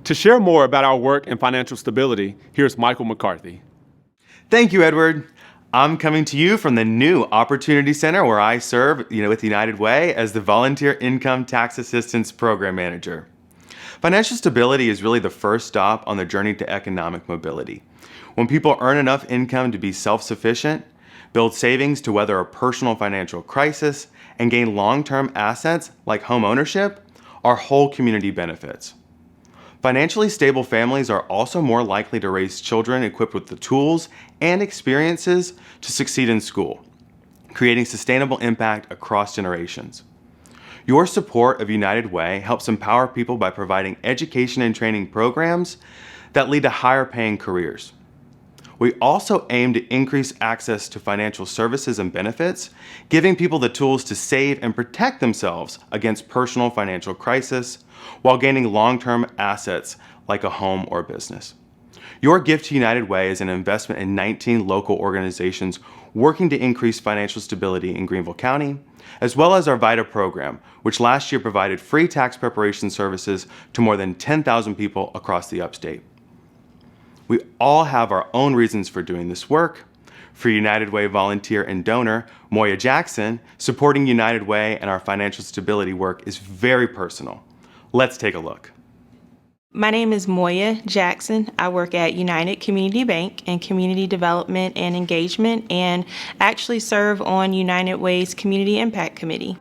To share more about our work in financial stability, here's Michael McCarthy. Thank you, Edward. I'm coming to you from the new Opportunity Center where I serve with United Way as the Volunteer Income Tax Assistance Program Manager. Financial stability is really the first stop on the journey to economic mobility. When people earn enough income to be self-sufficient, build savings to weather a personal financial crisis, and gain long-term assets like home ownership, our whole community benefits. Financially stable families are also more likely to raise children equipped with the tools and experiences to succeed in school, creating sustainable impact across generations. Your support of United Way helps empower people by providing education and training programs that lead to higher paying careers. We also aim to increase access to financial services and benefits, giving people the tools to save and protect themselves against personal financial crisis while gaining long-term assets like a home or business. Your gift to United Way is an investment in 19 local organizations working to increase financial stability in Greenville County, as well as our VITA program, which last year provided free tax preparation services to more than 10,000 people across the upstate. We all have our own reasons for doing this work. For United Way volunteer and donor, Moya Jackson, supporting United Way and our financial stability work is very personal. Let's take a look. My name is Moya Jackson. I work at United Community Bank in Community Development and Engagement and actually serve on United Way's Community Impact Committee.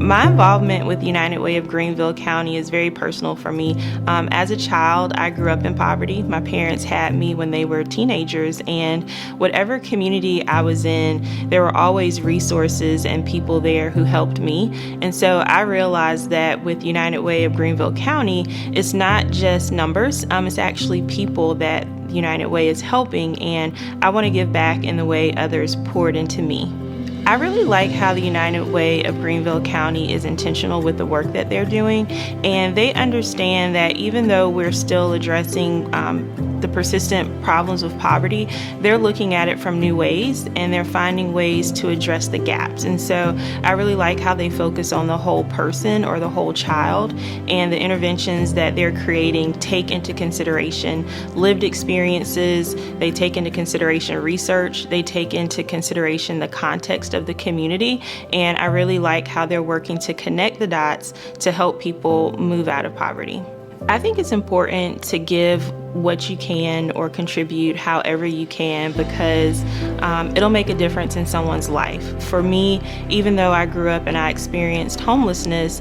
My involvement with United Way of Greenville County is very personal for me. As a child, I grew up in poverty. My parents had me when they were teenagers, and whatever community I was in, there were always resources and people there who helped me. And so I realized that with United Way of Greenville County, it's not just numbers, it's actually people that United Way is helping, and I want to give back in the way others poured into me. I really like how the United Way of Greenville County is intentional with the work that they're doing, and they understand that even though we're still addressing the persistent problems of poverty, they're looking at it from new ways, and they're finding ways to address the gaps. And so I really like how they focus on the whole person or the whole child, and the interventions that they're creating take into consideration lived experiences, they take into consideration research, they take into consideration the context of the community, and I really like how they're working to connect the dots to help people move out of poverty. I think it's important to give what you can or contribute however you can, because it'll make a difference in someone's life. For me, even though I grew up and I experienced homelessness,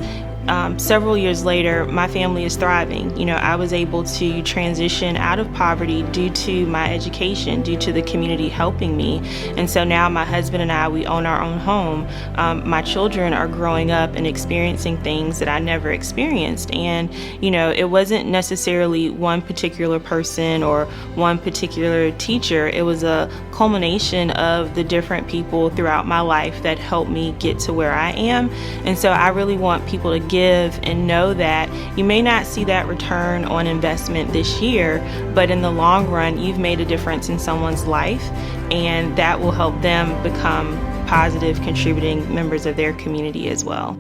several years later, my family is thriving. I was able to transition out of poverty due to my education, due to the community helping me. And so now my husband and I, we own our own home. My children are growing up and experiencing things that I never experienced. And, it wasn't necessarily one particular person or one particular teacher. It was a culmination of the different people throughout my life that helped me get to where I am. And so I really want people to give and know that you may not see that return on investment this year, but in the long run, you've made a difference in someone's life, and that will help them become positive, contributing members of their community as well.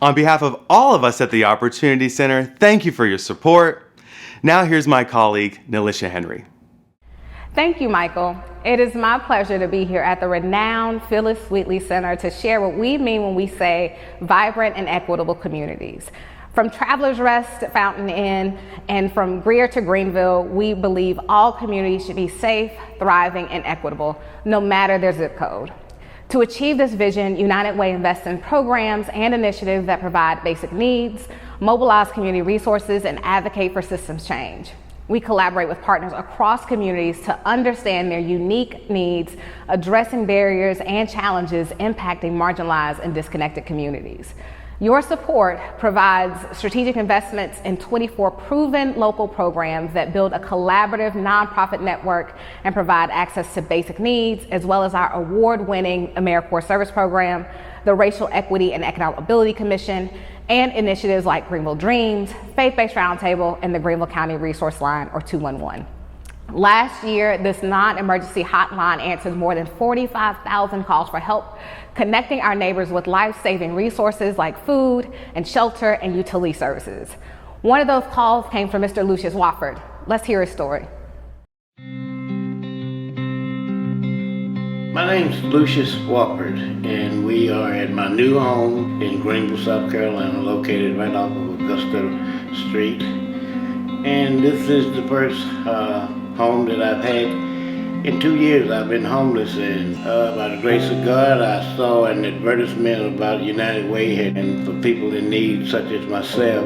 On behalf of all of us at the Opportunity Center, thank you for your support. Now here's my colleague, Nelisha Henry. Thank you, Michael. It is my pleasure to be here at the renowned Phyllis Wheatley Center to share what we mean when we say vibrant and equitable communities. From Travelers Rest, Fountain Inn, and from Greer to Greenville, we believe all communities should be safe, thriving, and equitable, no matter their zip code. To achieve this vision, United Way invests in programs and initiatives that provide basic needs, mobilize community resources, and advocate for systems change. We collaborate with partners across communities to understand their unique needs, addressing barriers and challenges impacting marginalized and disconnected communities. Your support provides strategic investments in 24 proven local programs that build a collaborative nonprofit network and provide access to basic needs, as well as our award-winning AmeriCorps Service Program, the Racial Equity and Economic Mobility Commission, and initiatives like Greenville Dreams, Faith-Based Roundtable, and the Greenville County Resource Line, or 211. Last year, this non-emergency hotline answered more than 45,000 calls for help, connecting our neighbors with life-saving resources like food and shelter and utility services. One of those calls came from Mr. Lucius Wofford. Let's hear his story. My name's Lucius Wofford, and we are at my new home in Greenville, South Carolina, located right off of Augusta Street. And this is the first home that I've had in 2 years. I've been homeless, and by the grace of God, I saw an advertisement about United Way, and for people in need, such as myself,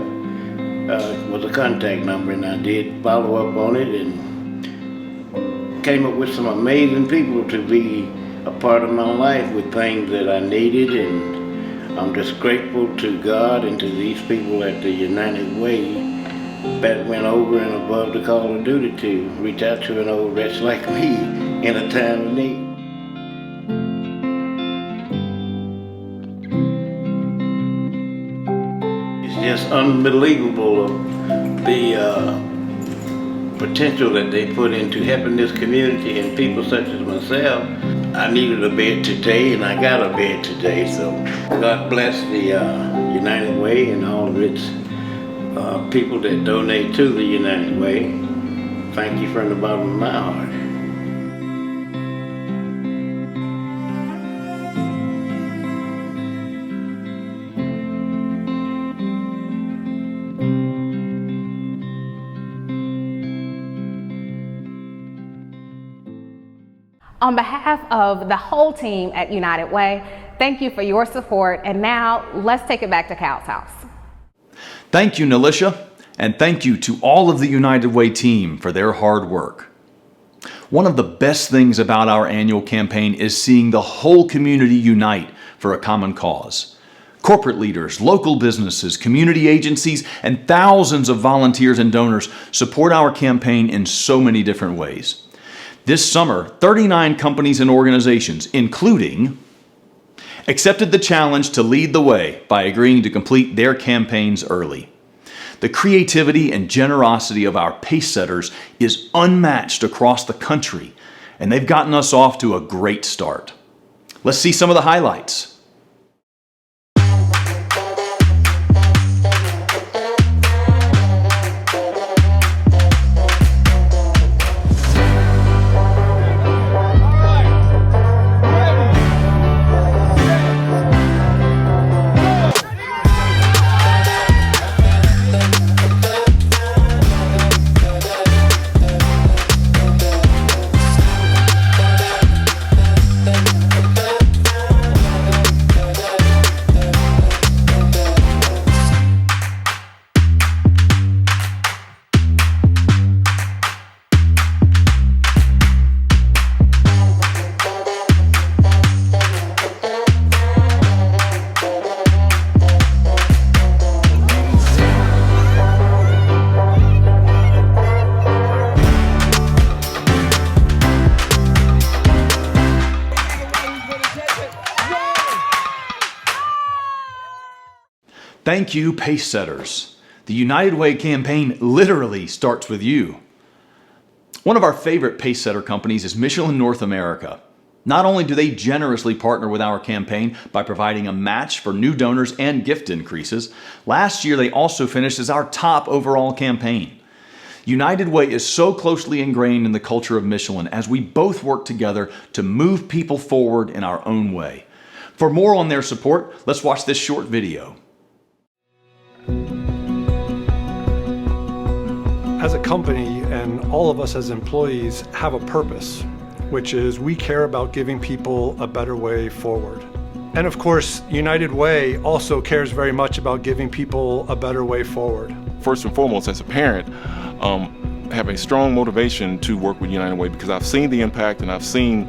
was a contact number, and I did follow up on it and came up with some amazing people to be a part of my life with things that I needed, and I'm just grateful to God and to these people at the United Way that went over and above the call of duty to reach out to an old wretch like me in a time of need. It's just unbelievable the potential that they put into helping this community and people such as myself. I needed a bed today, and I got a bed today, so God bless the United Way and all of its people that donate to the United Way. Thank you from the bottom of my heart. On behalf of the whole team at United Way, thank you for your support. And now let's take it back to Cal's house. Thank you, Nalisha, and thank you to all of the United Way team for their hard work. One of the best things about our annual campaign is seeing the whole community unite for a common cause. Corporate leaders, local businesses, community agencies, and thousands of volunteers and donors support our campaign in so many different ways. This summer, 39 companies and organizations, including, accepted the challenge to lead the way by agreeing to complete their campaigns early. The creativity and generosity of our pace setters is unmatched across the country, and they've gotten us off to a great start. Let's see some of the highlights. Thank you, pace setters. The United Way campaign literally starts with you. One of our favorite pace setter companies is Michelin North America. Not only do they generously partner with our campaign by providing a match for new donors and gift increases, last year they also finished as our top overall campaign. United Way is so closely ingrained in the culture of Michelin as we both work together to move people forward in our own way. For more on their support, let's watch this short video. As a company, and all of us as employees have a purpose, which is we care about giving people a better way forward. And of course, United Way also cares very much about giving people a better way forward. First and foremost, as a parent, have a strong motivation to work with United Way because I've seen the impact and I've seen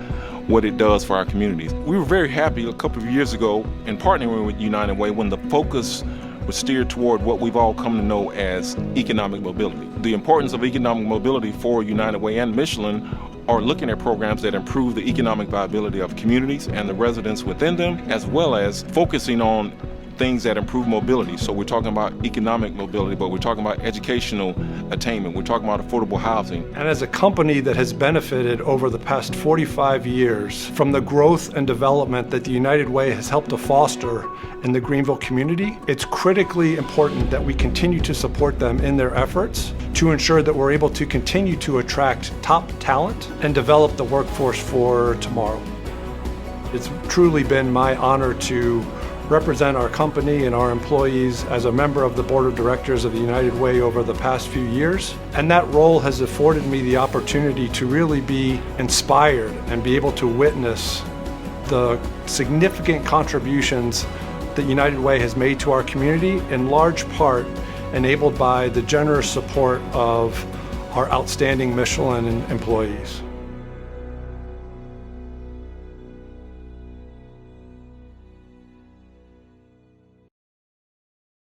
what it does for our communities. We were very happy a couple of years ago in partnering with United Way when the focus was steered toward what we've all come to know as economic mobility. The importance of economic mobility for United Way and Michelin are looking at programs that improve the economic viability of communities and the residents within them, as well as focusing on things that improve mobility. So we're talking about economic mobility, but we're talking about educational attainment. We're talking about affordable housing. And as a company that has benefited over the past 45 years from the growth and development that the United Way has helped to foster in the Greenville community, it's critically important that we continue to support them in their efforts to ensure that we're able to continue to attract top talent and develop the workforce for tomorrow. It's truly been my honor to represent our company and our employees as a member of the board of directors of the United Way over the past few years. And that role has afforded me the opportunity to really be inspired and be able to witness the significant contributions that United Way has made to our community, in large part enabled by the generous support of our outstanding Michelin employees.